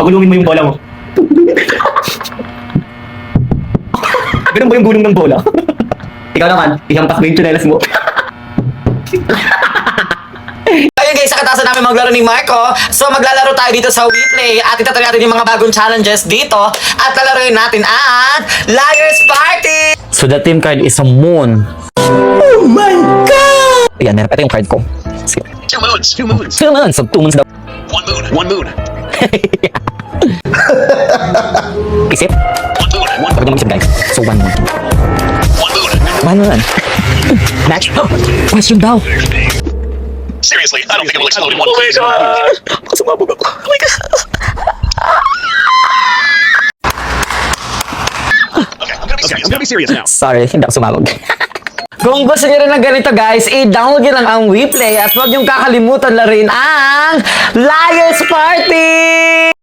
Pagulungin mo yung bola mo. Ganun ba yung gulong ng bola? Ikaw naman, ihampas mo yung tsinelas mo. Ayun guys, sa katasan namin maglaro ni Marco. So maglalaro tayo dito sa WePlay at itatry natin yung mga bagong challenges dito. At lalaroin natin ang Liar's Party! So the team card is a moon. Oh my God! Ayan, ito yung card ko. Sige. 2 moons. 2 moons. 2 months. So 2 months daw. 1 moon. 1 moon. Isip. 1 moon. 1 Pagod naman isip guys. So 1 moon. moon. 1 moon. Match. Question daw. Seriously, I don't think it will explode in one place. Sumabog ako. Oh my God. Okay, I'm gonna be serious now. Sorry, hindi ako sumabog. Kung gusto nyo rin ng ganito guys, i-download nyo lang ang WePlay at huwag nyo kakalimutan na rin ang Liar's Party!